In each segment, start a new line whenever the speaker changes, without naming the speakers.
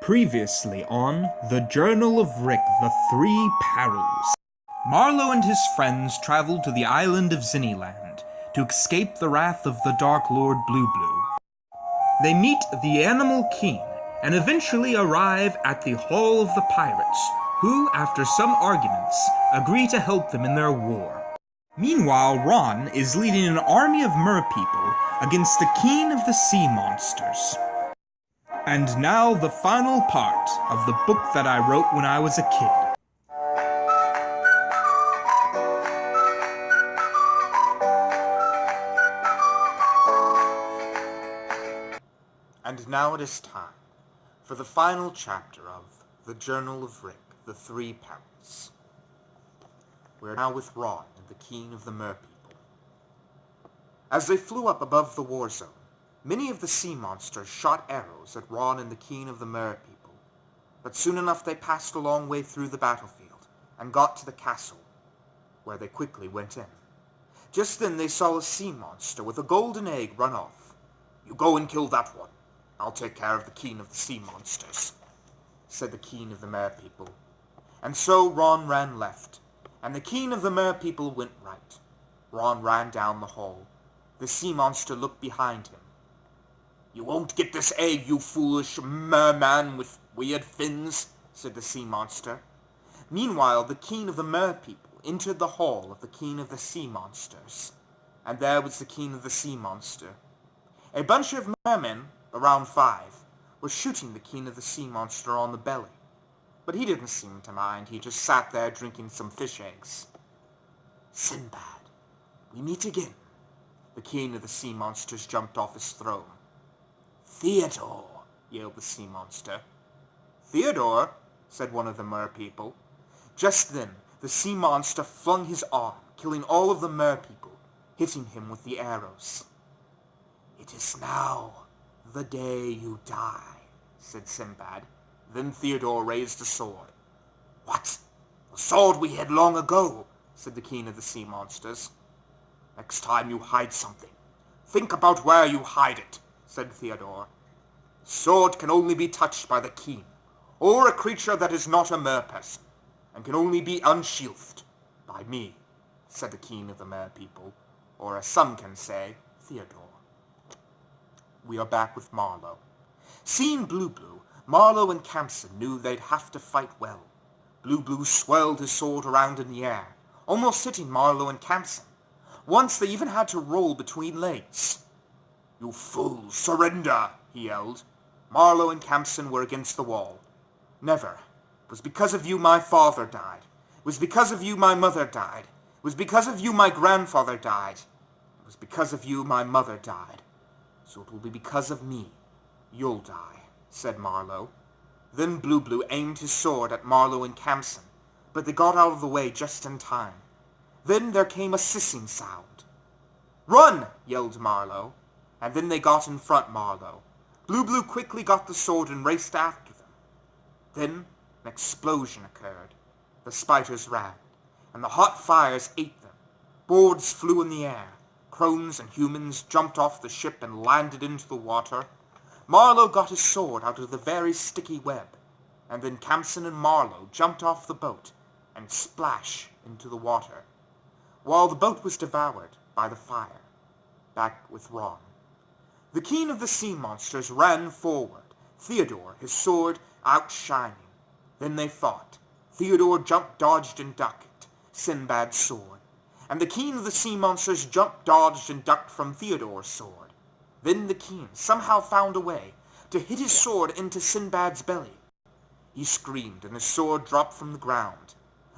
Previously on The Journal of Rick, the Three Perils. Marlo and his friends traveled to the island of Zinniland to escape the wrath of the Dark Lord Bulbo. They meet the Animal King and eventually arrive at the Hall of the Pirates, who, after some arguments, agree to help them in their war. Meanwhile, Ron is leading an army of Merpeople against the King of the Seamonsters. And now the final part of the book that I wrote when I was a kid. And now it is time for the final chapter of The Journal of Rick, the Three Perils. We're now with Ron and the King of the Merpeople. As they flew up above the war zone, many of the sea monsters shot arrows at Ron and the King of the Merpeople, but soon enough they passed a long way through the battlefield and got to the castle, where they quickly went in. Just then they saw a sea monster with a golden egg run off. "You go and kill that one. I'll take care of the King of the Sea Monsters," said the King of the Merpeople. And so Ron ran left, and the King of the Merpeople went right. Ron ran down the hall. The sea monster looked behind him. "You won't get this egg, you foolish merman with weird fins," said the sea monster. Meanwhile, the King of the Merpeople entered the hall of the King of the Sea Monsters, and there was the King of the Sea Monster. A bunch of mermen, around 5, were shooting the King of the Sea Monster on the belly, but he didn't seem to mind. He just sat there drinking some fish eggs. "Sinbad, we meet again." The King of the Sea Monsters jumped off his throne. "Theodore!" yelled the sea monster. "Theodore?" said one of the merpeople. Just then, the sea monster flung his arm, killing all of the merpeople, hitting him with the arrows. "It is now the day you die," said Sinbad. Then Theodore raised a sword. "What? The sword we had long ago," said the King of the Sea Monsters. "Next time you hide something, think about where you hide it," said Theodore. "The sword can only be touched by the king, or a creature that is not a merperson, and can only be unsheathed by me," said the King of the Merpeople, or as some can say, Theodore. We are back with Marlo. Seeing Bulbo, Marlo and Kamsen knew they'd have to fight well. Bulbo swirled his sword around in the air, almost hitting Marlo and Kamsen. Once they even had to roll between legs. "You fools, surrender!" he yelled. Marlo and Kamsen were against the wall. "Never. It was because of you my father died. It was because of you my mother died. It was because of you my grandfather died. It was because of you my mother died. So it will be because of me you'll die," said Marlo. Then Bulbo aimed his sword at Marlo and Kamsen, but they got out of the way just in time. Then there came a hissing sound. "Run!" yelled Marlo, and then they got in front Marlo. Bulbo quickly got the sword and raced after them. Then an explosion occurred. The spiders ran, and the hot fires ate them. Boards flew in the air. Crones and humans jumped off the ship and landed into the water. Marlo got his sword out of the very sticky web, and then Kamsen and Marlo jumped off the boat and splash into the water, while the boat was devoured by the fire. Back with Ron. The King of the Sea Monsters ran forward, Theodore, his sword outshining. Then they fought. Theodore jumped, dodged, and ducked Sinbad's sword, and the King of the Sea Monsters jumped, dodged, and ducked from Theodore's sword. Then the king somehow found a way to hit his sword into Sinbad's belly. He screamed, and his sword dropped from the ground.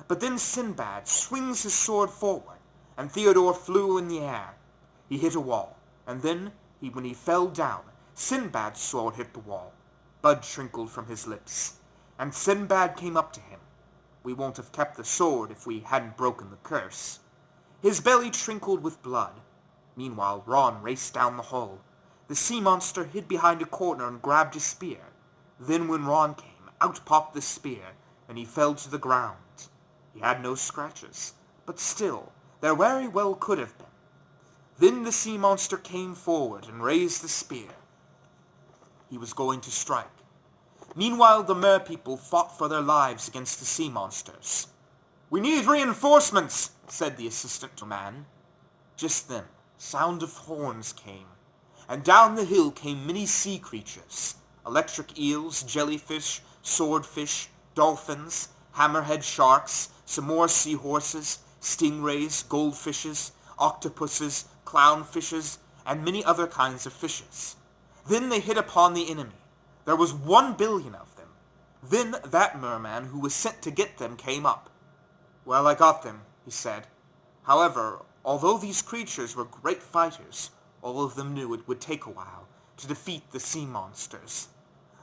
But then Sinbad swings his sword forward, and Theodore flew in the air. He hit a wall, and then, when he fell down, Sinbad's sword hit the wall. Blood trickled from his lips, and Sinbad came up to him. We won't have kept the sword if we hadn't broken the curse. His belly trickled with blood. Meanwhile, Ron raced down the hall. The sea monster hid behind a corner and grabbed his spear. Then when Ron came, out popped the spear, and he fell to the ground. He had no scratches, but still, there very well could have been. Then the sea monster came forward and raised the spear. He was going to strike. Meanwhile, the Merpeople fought for their lives against the Seamonsters. "We need reinforcements," said the assistant man. Just then, sound of horns came, and down the hill came many sea creatures, electric eels, jellyfish, swordfish, dolphins, hammerhead sharks, some more seahorses, stingrays, goldfishes, octopuses, clownfishes, and many other kinds of fishes. Then they hit upon the enemy. There was 1,000,000,000 of them. Then that merman who was sent to get them came up. "Well, I got them," he said. However, although these creatures were great fighters, all of them knew it would take a while to defeat the sea monsters.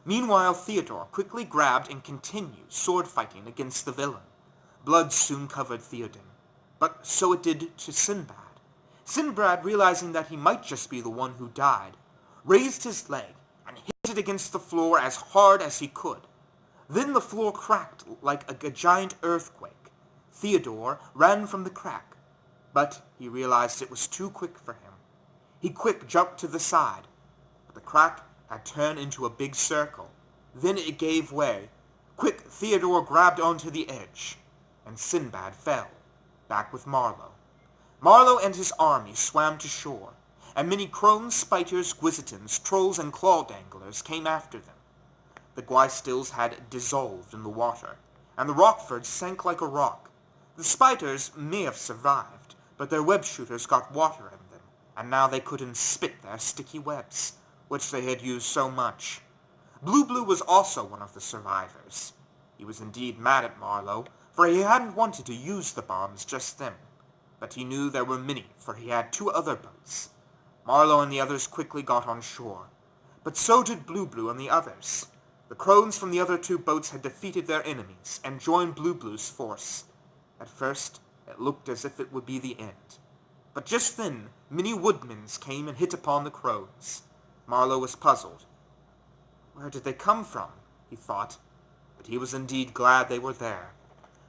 Meanwhile, Theodore quickly grabbed and continued sword fighting against the villain. Blood soon covered Theoden, but so it did to Sinbad. Sinbad, realizing that he might just be the one who died, raised his leg and hit it against the floor as hard as he could. Then the floor cracked like a giant earthquake. Theodore ran from the crack, but he realized it was too quick for him. He quick jumped to the side, but the crack had turned into a big circle. Then it gave way. Quick, Theodore grabbed onto the edge, and Sinbad fell, back with Marlo. Marlo and his army swam to shore, and many crones, spiders, guisitons, trolls, and claw-danglers came after them. The Gwystils had dissolved in the water, and the Rockfords sank like a rock. The spiders may have survived, but their web shooters got water in them, and now they couldn't spit their sticky webs, which they had used so much. Blue was also one of the survivors. He was indeed mad at Marlo, for he hadn't wanted to use the bombs just then, but he knew there were many, for he had 2 other boats. Marlo and the others quickly got on shore, but so did Blue and the others. The crones from the other 2 boats had defeated their enemies and joined Blue's force. At first, it looked as if it would be the end. But just then, many woodmen came and hit upon the crones. Marlo was puzzled. Where did they come from? He thought, but he was indeed glad they were there.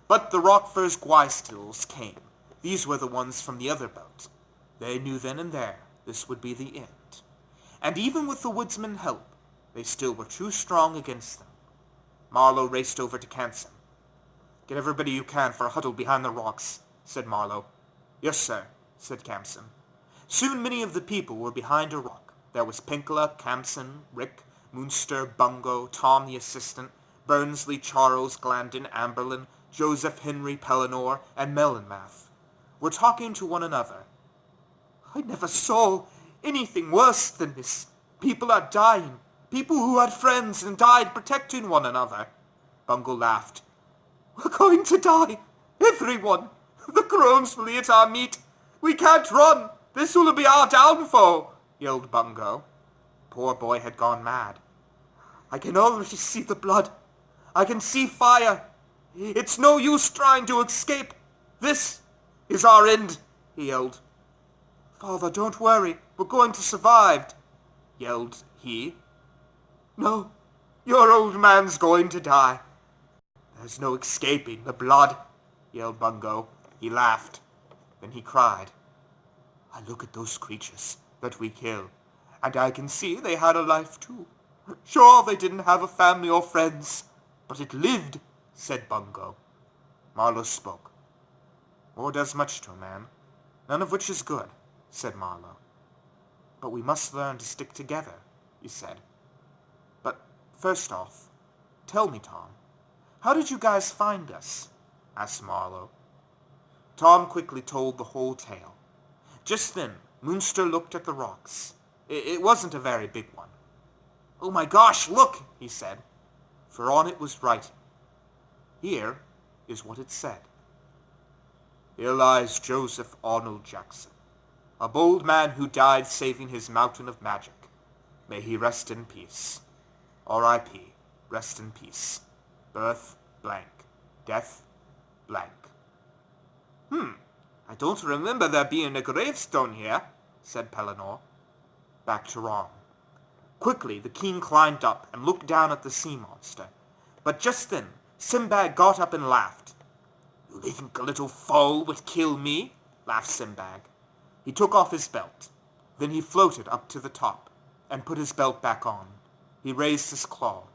But the Rockfords Gwystils came. These were the ones from the other boat. They knew then and there this would be the end. And even with the woodsmen's help, they still were too strong against them. Marlo raced over to Canson. "Get everybody you can for a huddle behind the rocks," said Marlo. "Yes, sir," said Camson. Soon many of the people were behind a rock. There was Pinkla, Camson, Rick, Munster, Bungo, Tom the assistant, Burnsley, Charles, Glandon, Amberlin, Joseph, Henry, Pellinor, and Melonmath were talking to one another. "I never saw anything worse than this. People are dying. People who had friends and died protecting one another." Bungo laughed. "We're going to die. Everyone. The crones will eat our meat. We can't run. This will be our downfall," yelled Bungo. Poor boy had gone mad. "I can already see the blood. I can see fire. It's no use trying to escape. This is our end," he yelled. "Father, don't worry. We're going to survive," yelled he. "No, your old man's going to die." "There's no escaping the blood," yelled Bungo. He laughed. Then he cried. "I look at those creatures that we kill, and I can see they had a life too. Sure, they didn't have a family or friends, but it lived," said Bungo. Marlo spoke. "War does much to a man, none of which is good," said Marlo. "But we must learn to stick together," he said. "But first off, tell me, Tom, how did you guys find us?" asked Marlo. Tom quickly told the whole tale. Just then, Munster looked at the rocks. It wasn't a very big one. "Oh my gosh, look," he said, for on it was writing. Here is what it said. "Here lies Joseph Arnold Jackson, a bold man who died saving his mountain of magic. May he rest in peace. R.I.P. Rest in peace. Birth, blank. Death, blank." "I don't remember there being a gravestone here," said Pellinor. Back to Ron. Quickly the king climbed up and looked down at the sea monster. But just then, Sinbad got up and laughed. "You think a little foal would kill me?" laughed Sinbad. He took off his belt. Then he floated up to the top and put his belt back on. He raised his claw.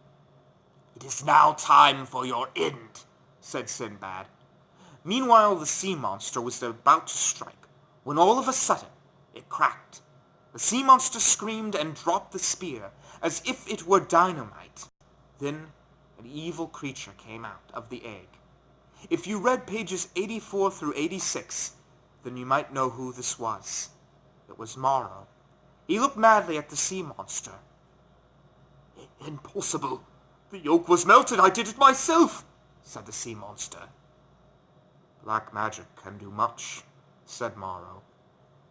"It is now time for your end," said Sinbad. Meanwhile, the sea monster was about to strike, when all of a sudden it cracked. The sea monster screamed and dropped the spear as if it were dynamite. Then an evil creature came out of the egg. If you read pages 84 through 86, then you might know who this was. It was Marlo. He looked madly at the sea monster. "Impossible! The yolk was melted! I did it myself!" said the sea monster. "Black magic can do much," said Marlo.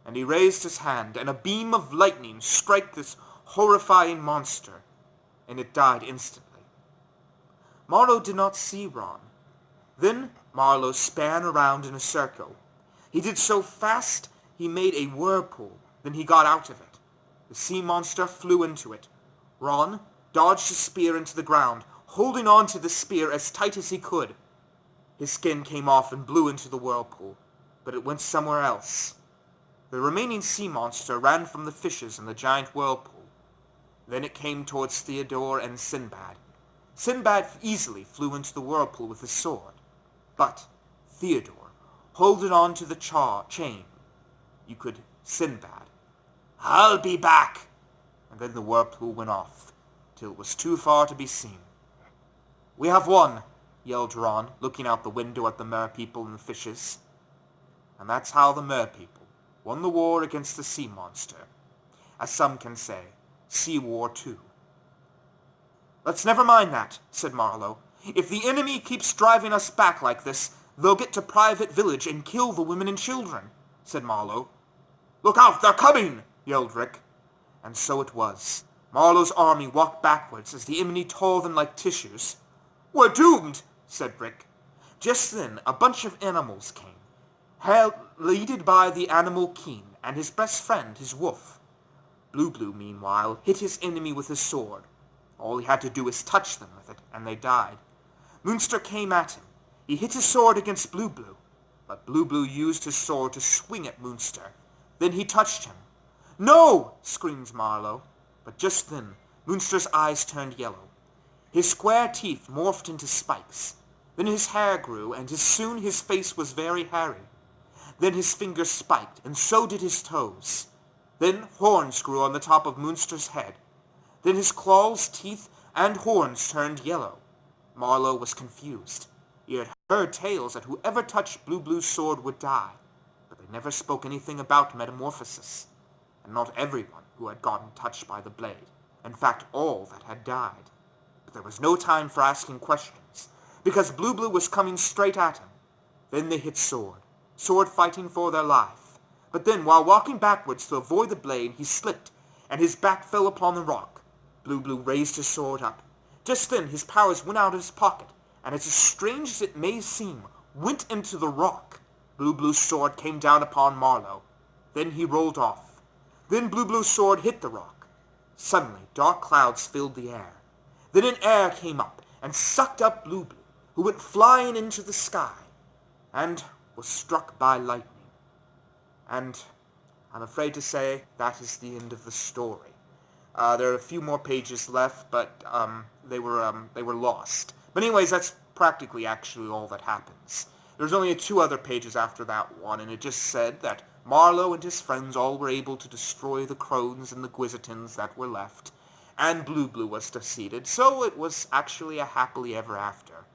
And he raised his hand, and a beam of lightning struck this horrifying monster, and it died instantly. Marlo did not see Ron. Then Marlo span around in a circle. He did so fast he made a whirlpool. Then he got out of it. The sea monster flew into it. Ron dodged his spear into the ground, holding on to the spear as tight as he could. His skin came off and blew into the whirlpool, but it went somewhere else. The remaining sea monster ran from the fishes in the giant whirlpool. Then it came towards Theodore and Sinbad. Sinbad easily flew into the whirlpool with his sword, but Theodore holding on to the chain. You could Sinbad, "I'll be back!" And then the whirlpool went off, till it was too far to be seen. "We have won!" yelled Ron, looking out the window at the Merpeople and the fishes. And that's how the Merpeople won the war against the sea monster. As some can say, Sea War 2. "Let's never mind that," said Marlo. "If the enemy keeps driving us back like this, they'll get to Private Village and kill the women and children," said Marlo. "Look out, they're coming!" yelled Rick. And so it was. Marlo's army walked backwards as the enemy tore them like tissues. "We're doomed," said Rick. Just then a bunch of animals came, leaded by the Animal King and his best friend, his wolf. Blue, meanwhile, hit his enemy with his sword. All he had to do was touch them with it, and they died. Moonster came at him. He hit his sword against Blue, but Blue used his sword to swing at Moonster. Then he touched him. "No!" screamed Marlo. But just then, Moonster's eyes turned yellow. His square teeth morphed into spikes. Then his hair grew, and soon his face was very hairy. Then his fingers spiked, and so did his toes. Then horns grew on the top of Moonster's head. Then his claws, teeth, and horns turned yellow. Marlo was confused. He had heard tales that whoever touched Blue's sword would die, but they never spoke anything about metamorphosis, and not everyone who had gotten touched by the blade. In fact, all that had died. But there was no time for asking questions, because Blue was coming straight at him. Then they hit sword fighting for their life. But then, while walking backwards to avoid the blade, he slipped, and his back fell upon the rock. Blue raised his sword up. Just then his powers went out of his pocket, and as strange as it may seem, went into the rock. Blue's sword came down upon Marlo. Then he rolled off. Then Blue's sword hit the rock. Suddenly dark clouds filled the air. Then an air came up and sucked up Blue, who went flying into the sky, and was struck by lightning. And I'm afraid to say that is the end of the story. There are a few more pages left, but they were lost. But anyways, that's practically actually all that happens. There's only 2 other pages after that one, and it just said that Marlo and his friends all were able to destroy the crones and the Gwizitins that were left, and Blue was defeated, so it was actually a happily ever after.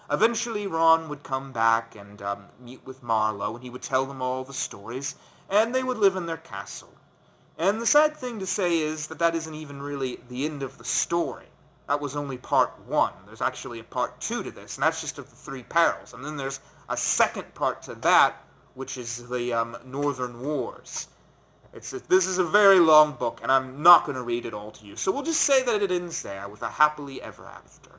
Eventually Ron would come back and meet with Marlo, and he would tell them all the stories, and they would live in their castle. And the sad thing to say is that isn't even really the end of the story. That was only part 1. There's actually a part 2 to this, and that's just of the 3 perils. And then there's a second part to that, which is the Northern Wars. This is a very long book, and I'm not going to read it all to you. So we'll just say that it ends there with a happily ever after.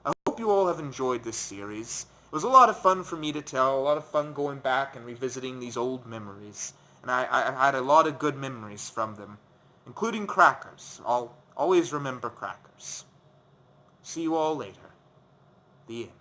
I hope you all have enjoyed this series. It was a lot of fun for me to tell, a lot of fun going back and revisiting these old memories. And I had a lot of good memories from them, including crackers. I'll always remember crackers. See you all later. The end.